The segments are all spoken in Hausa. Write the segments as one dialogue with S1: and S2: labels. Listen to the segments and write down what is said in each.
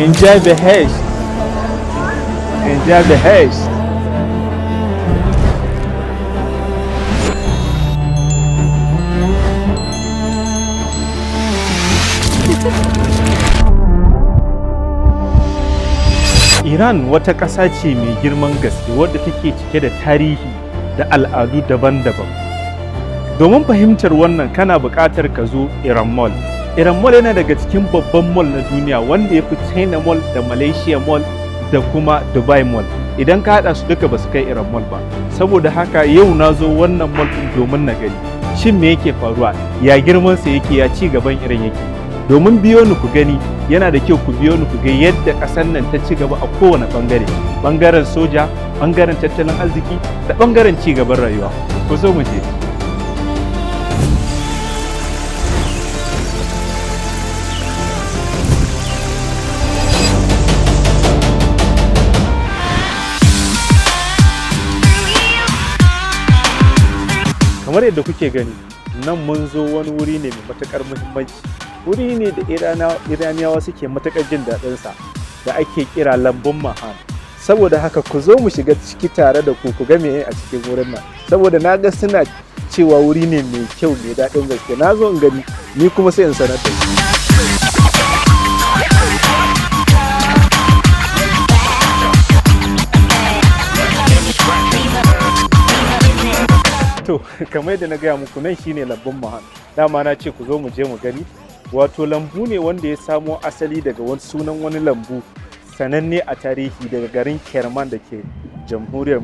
S1: Enjoy the haste. Enjoy the haste. Iran wata ƙasa ce mai girman gaske wadda take cike da tarihi da al'adu daban-daban. Domin fahimtar wannan kana buƙatar ka zo Iran Mall. Iran Mall yana daga cikin babban mall na duniya wanda ya fi China Mall da Malaysia Mall da kuma Dubai Mall. Idan ka haɗa su duka ba su kai Iran Mall ba. Saboda haka yau na zo wannan mall ɗin domin na gani. Shin me yake faruwa? Ya girmansa yake, ya ci gaban Iran yake? Domin biyo ni ku gani, yana da kyau ku biyo ni ku ga yadda ƙasar nan ta ci gaba a kowane ɓangare. Ɓangaren soja, ɓangaren tattalin arziki da ɓangaren ci gaban rayuwa. Ku zo mu je. Kamar yadda kuke gani, nan mun zo wani wuri ne mai matuƙar muhimmanci. Wuri ne da Iraniyawa suke matuƙar jin daɗinsa da ake kira lambun mahan. Saboda haka ku zo mu shiga ciki tare da ku ga meye a cikin wurin nan. Saboda na ga suna cewa wuri ne mai kyau mai daɗin gaske. Na zo in gani, ni kuma sai in sanar da ku. To, kamar yadda na gaya muku nan shine lambun mahan. Dama na ce ku zo mu je mu gani. Wato lambu ne wanda ya samo asali daga wani sunan wani lambu sananne a tarihi daga garin Kerman da ke jamhuriyar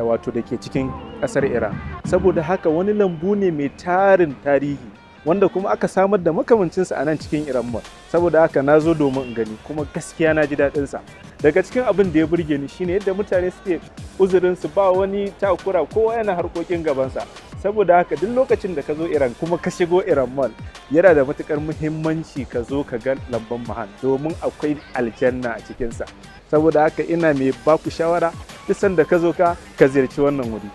S1: wato da ke cikin ƙasar Iran. Saboda haka wani lambu ne mai tarin tarihi wanda kuma aka samar da makamancinsa a nan cikin Iran Mall. Saboda haka na zo domin in gani kuma gaskiya na ji daɗinsa. Daga cikin abin da ya burge ni shine yadda mutane suke uzurinsu ba wani takura, kowa yana harkokin gabansa. Saboda haka duk lokacin da ka zo Iran kuma ka shigo Iran Mall yana da matukar muhimmanci ka zo ka ga lambun mahan domin akwai aljanna a cikinsa. Saboda haka ina mai baku shawara duk sanda ka zo ka ziyarci wannan wuri.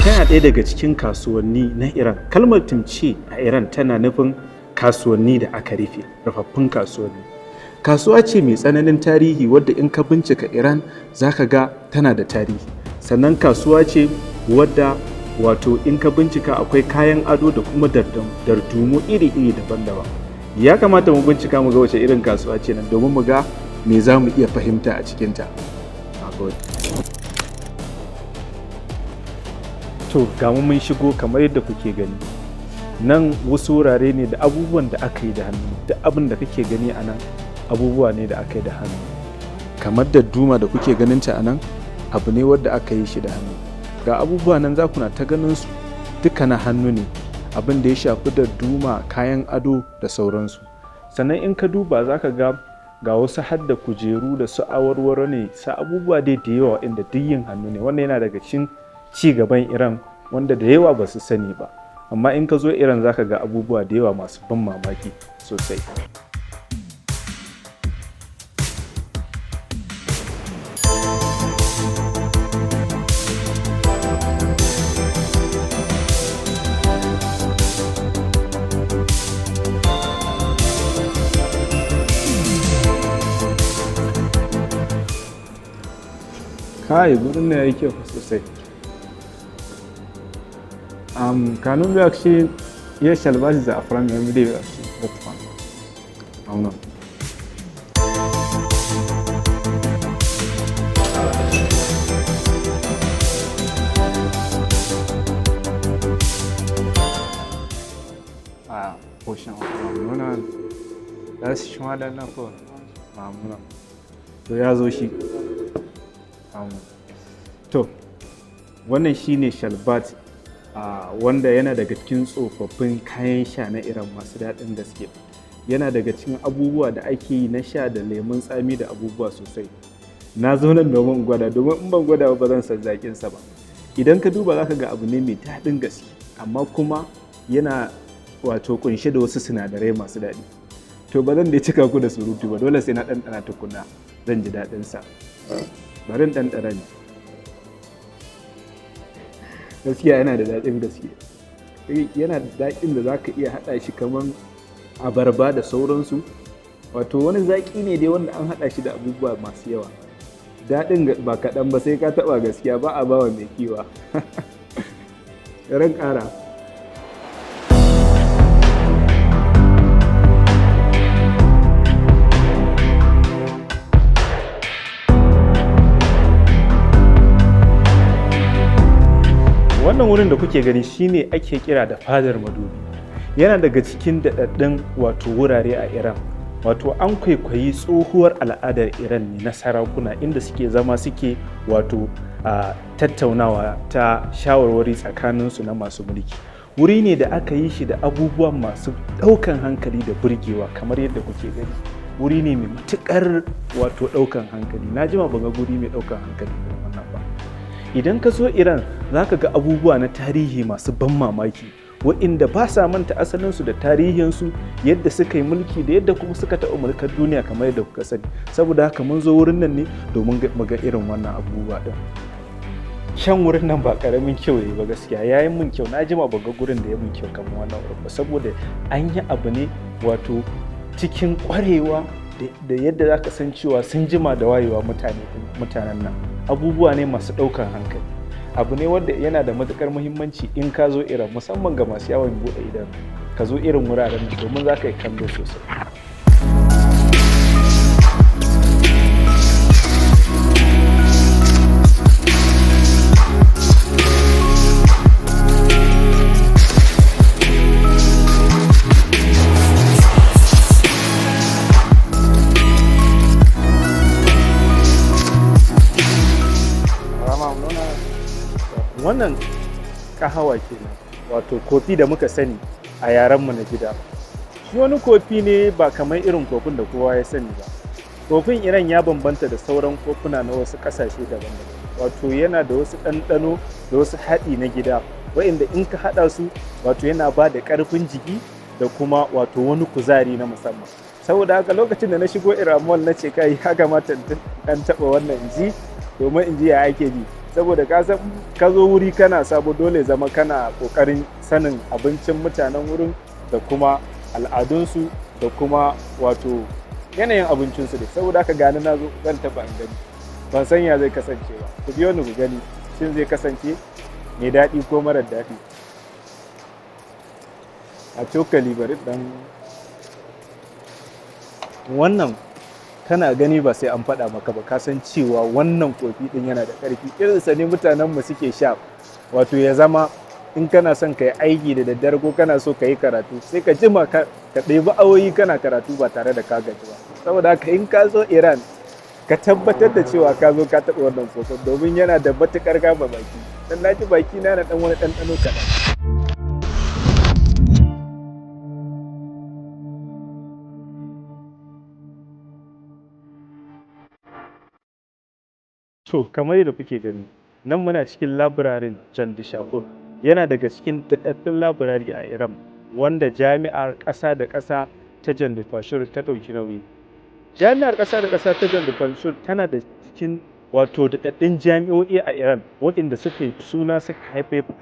S1: Tana ɗaya daga cikin kasuwanni na Iran. Kalmar timce a Iran tana nufin kasuwanni da aka rufe, rufaffun kasuwanni. Kasuwa ce mai tsananin tarihi wadda in ka bincika Iran za ka ga tana da tarihi. Sannan kasuwa ce wadda wato in ka bincika akwai kayan ado da kuma dardumu iri-iri daban-daban. Ya kamata mu bincika mu ga wace irin kasuwa ce nan domin mu ga me za mu iya fahimta a cikinta. To ga mun shigo kamar yadda kuke gani, nan wasu wurare ne da abubuwan da aka yi da hannu. Duk abin da kake gani a nan abubuwa ne da aka yi da hannu. Kamar da duma da kuke ganin ta a nan abu ne wadda aka yi shi da hannu. Ga abubuwa nan za ku na ta ganin su duka na hannu ne, abin da ya shafi da duma, kayan ado da sauransu. Sannan in ka duba za ka ga wasu hadda kujeru da su awarwaro ne, su abubuwa dai da yawa inda duk yin hannu ne. Wannan yana daga cikin ci gaban Iran wanda da yawa ba su sani ba, amma in ka zo Iran za ka ga abubuwa da yawa masu ban mamaki sosai. Kai, gurin ne ya yi kyau sosai. kanun bir akşi ye şalbazi za'afran yani bir de bir akşi lütfen. Anladım. خوشم ممنونم دست شما در نکن ممنونم to ya zo shi to wannan shine shalbat wanda yana daga cikin tsofaffin kayan sha na Iran masu daɗin gaske. Yana daga cikin abubuwa da ake yi na sha da lemun tsami da abubuwa sosai. Na zo nan domin gwada, domin in ban gwada ba zan san zaƙin sa ba. Idan ka duba zaka ga abu ne mai daɗin gaske amma kuma yana wato kunshe da wasu sinadarai masu daɗi. To to ba zan dai cika ku da surutu ba, dole sai na ɗanɗana tukuna zan ji daɗinsa. Bari in ɗanɗana ne. Gaskiya yana da daɗin gaske. Yana da daɗin da za ka iya haɗa shi kamar abarba da sauransu. Wato wani zaƙi ne dai wanda an haɗa shi da abubuwa masu yawa. Daɗin ba kaɗan ba sai ka taɓa gaskiya, ba a bawa mai kiwa. Ran ƙara. Wannan wurin da kuke gani shine ake kira da fadar madubi. Yana daga cikin daɗaɗɗun wato wurare a Iran. Wato an kwaikwayi tsohuwar al'adar Iran ne na sarakuna inda suke zama suke wato tattaunawa ta shawarwari tsakaninsu na masu mulki. Wuri ne da aka yi shi da abubuwan masu ɗaukan hankali da burgewa kamar yadda kuke gani. Wuri ne mai matuƙar wato ɗaukan hankali. Na jima ban ga guri mai ɗaukan hankali irin wannan ba. Idan ka zo Iran za ka ga abubuwa na tarihi masu ban mamaki waɗanda ba sa manta asalinsu da tarihinsu, yadda suka yi mulki da yadda kuma suka taɓa mulkar duniya kamar yadda kuka sani. Saboda haka mun zo wurin nan ne domin mu ga irin wannan abubuwa ɗin. Shan wurin nan ba ƙaramin kyau yayi ba gaskiya, ya yi min kyau. Na jima ban ga gurin da ya min kyau kamar wannan wurin ba, saboda an yi abu ne wato cikin ƙwarewa da yadda za ka san cewa sun jima da wayewa mutanen nan. Abubuwa ne masu ɗaukar hankali. Abu ne wanda yana da matuƙar muhimmanci in ka zo Iran, musamman ga masu yawon buɗe idanu. Ka zo irin wuraren nan domin za ka yi kallo sosai. Wannan kahawa kenan, wato kofi da muka sani a yarenmu na gida. Shi wani kofi ne ba kamar irin kofin da kowa ya sani ba. Kofin Iran ya bambanta da sauran kofuna na wasu ƙasashe daban-daban. Wato yana da wasu ɗanɗano da wasu haɗi na gida, waɗanda in ka haɗa su wato yana ba da ƙarfin jiki da kuma wato wani kuzari na musamman. Saboda haka lokacin da na shigo Iran Mall na ce kai ya kamata in taɓa wannan in ji domin in ji ya ake ji. Saboda ka san ka zo wuri kana sabo, dole zama kana kokarin sanin abincin mutanen wurin da kuma al'adunsu da kuma wato yanayin abincinsu dai. Saboda haka gani na zo zan taba in gani, ban san ya zai kasance ba. Ku biyo ni ku gani shin zai kasance mai daɗi ko marar daɗi. A cokali bari dan wannan kana gani ba sai an faɗa maka ba, ka san cewa wannan kofi ɗin yana da ƙarfi. Irinsa ne mutanenmu suke sha, wato ya zama in kana son ka yi aiki da daddare ko kana so ka yi karatu sai ka jima ka ɗebi awoyi kana karatu ba tare da ka gaji ba. Saboda haka in ka zo Iran ka tabbatar da cewa ka zo ka taɓa wannan kofin domin yana da matuƙar kama baki. Dan na ji baki na ɗan wani ɗanɗano kaɗan. To, kamar yadda kuke gani, nan muna cikin Labarin yana daga cikin daɗaɗɗun labirari a Iran, wanda jami'ar ƙasa da ƙasa ta Jan ta ɗauki nauyi. Jami'ar ƙasa da ƙasa ta Jan tana da cikin wato daɗaɗɗun jami'o'i a Iran, waɗanda suka yi suna suka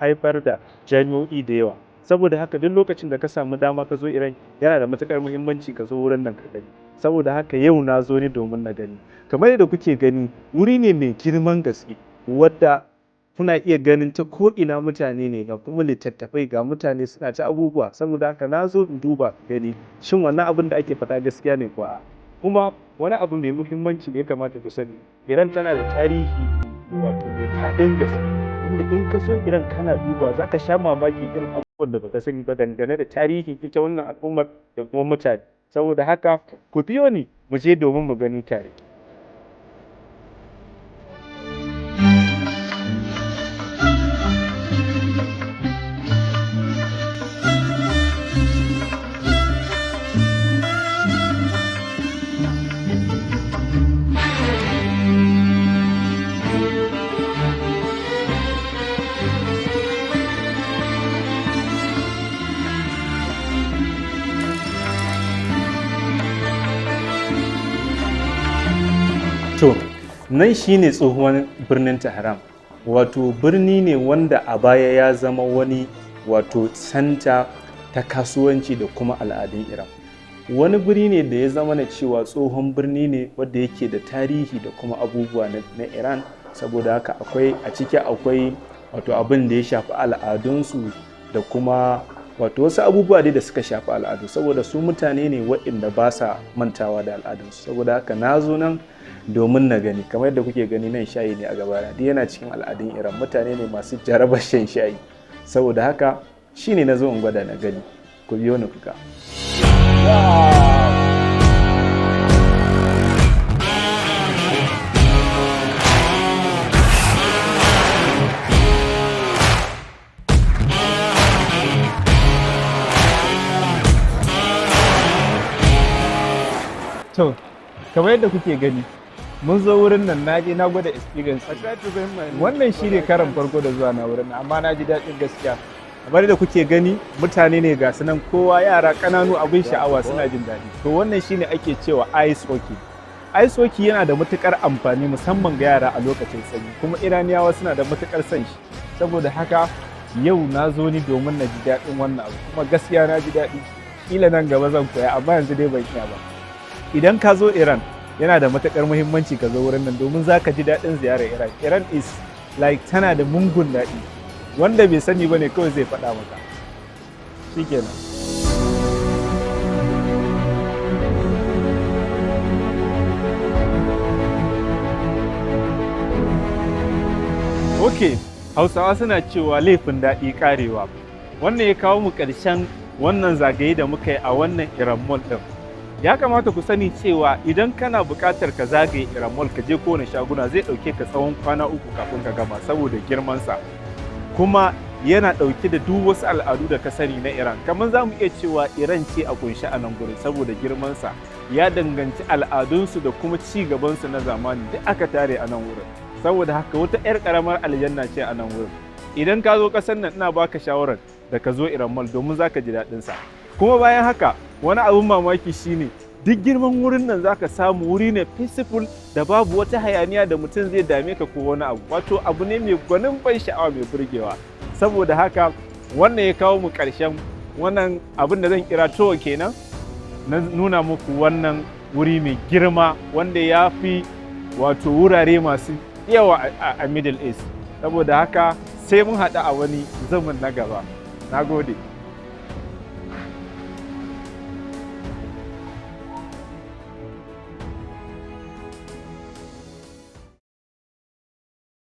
S1: haifar da jami'o'i da yawa. Saboda haka duk lokacin da ka samu dama ka zo Iran, yana da matuƙar muhimmanci ka zo wurin nan ka gani. Saboda haka yau na zo ne domin na gani. Kamar yadda kuke gani, wuri ne mai girman gaske wadda kuna iya ganin ta ko'ina mutane ne, ga kuma littattafai, ga mutane suna ta abubuwa. Saboda haka na zo in duba gani shin wannan abin da ake faɗa gaskiya ne kuwa. Kuma wani abu mai muhimmanci da ya kamata ku sani, Iran tana da tarihi wato mai faɗin gaske, inda in ka so Iran kana duba za ka sha mamaki irin abubuwan da baka sani ba dangane da tarihi ita wannan al'ummar da kuma mutane. Saboda haka ku biyo ni mu je domin mu gani tare. To, nan shine tsohuwar birnin Tehran. Wato birni ne wanda a baya ya zama wani wato santa ta kasuwanci da kuma al'adun Iran. Wani birni ne da ya zama na cewa tsohon birni ne wanda yake da tarihi da kuma abubuwa na Iran, saboda haka a ciki akwai wato abin da ya shafi al'adunsu da kuma wato wasu abubuwa dai da suka shafi al'adu, saboda su mutane ne waɗanda ba sa mantawa da al'adunsu. Saboda haka na zo nan domin na gani, kamar yadda kuke gani nan shayi ne a gabana, duk yana cikin al'adun Iran. Mutane ne masu jarabar shan shayi, saboda haka shine na zo in gwada na gani. Ku biyo ni kuka. To, kamar yadda kuke gani, mun zo wurin nan na je na gwada experience. Wannan shi ne karan farko da zuwa na wurin nan, amma na ji daɗin gaskiya. Kamar da kuke gani, mutane ne ga sunan kowa, yara ƙananu abin sha'awa suna jin daɗi. To wannan shi ne ake cewa ice hockey. Ice hockey yana da matuƙar amfani musamman ga yara a lokacin sanyi, kuma Iraniyawa suna da matuƙar son shi. Saboda haka yau na zo ni domin na ji daɗin wannan abu, kuma gaskiya na ji daɗi. Kila nan gaba zan koya, amma yanzu dai ban iya ba. Idan ka zo Iran, yana da matuƙar muhimmanci ka zo wurin nan domin za ka ji daɗin ziyarar Iran. Iran is like tana da mungun daɗi. Wanda bai sani ba ne kawai zai faɗa maka. Shikenan. Ok, Hausawa suna cewa laifin daɗi ƙarewa. Wannan ya kawo mu ƙarshen wannan zagaye da muka yi a wannan Iran Mall ɗin. Ya kamata ku sani cewa idan kana buƙatar ka zagaye Iran Mall ka je kowane shaguna zai ɗauke ka tsawon kwana 3 kafin ka gama saboda girmansa. Kuma yana ɗauke da duk wasu al'adu da ka sani na Iran. Kamar za mu iya cewa Iran ce a kunshi a nan gurin saboda girmansa. Ya danganci al'adunsu da kuma ci gabansu na zamani duk aka tare a nan wurin. Saboda haka wata 'yar ƙaramar aljanna ce a nan wurin. Idan ka zo ƙasar nan ina baka shawarar da ka zo Iran Mall domin za ka ji daɗinsa. Kuma bayan haka wani abin mamaki shine duk girman wurin nan zaka samu wuri ne peaceful da babu wata hayaniya da mutum zai dame ka ko wani abu. Wato abu ne mai gwanin ban sha'awa mai burgewa. Saboda haka wannan ya kawo mu ƙarshen wannan abin da zan kira tour kenan, na nuna muku wannan wuri mai girma wanda ya fi wato wurare masu yawa a Middle East. Saboda haka sai mun haɗu a wani zaman na gaba. Na gode.